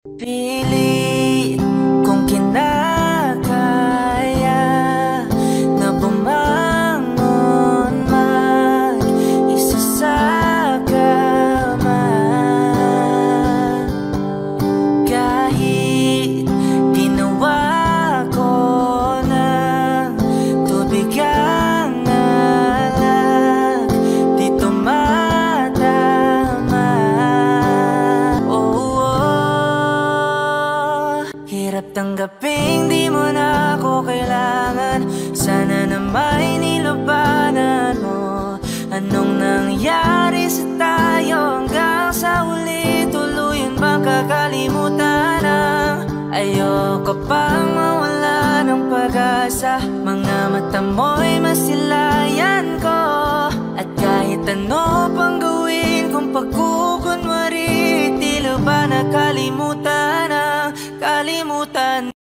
Pilit kong kinakaya na bumangon mag-isa sa kama, kahit ginawa ko ng tubig ang alak, di tumatama. Hirap tanggaping di mo na ako kailangan. Sana na may nilabanan mo. Anong nangyari sa tayo hanggang sa huli? Tuluyan bang kakalimutan ang ayoko pang mawala ng pag-asa. Mga mata mo'y masilayan ko, at kahit ano pang gawin kung pagkukunwari, tila ba nakalimutan ang kalimutan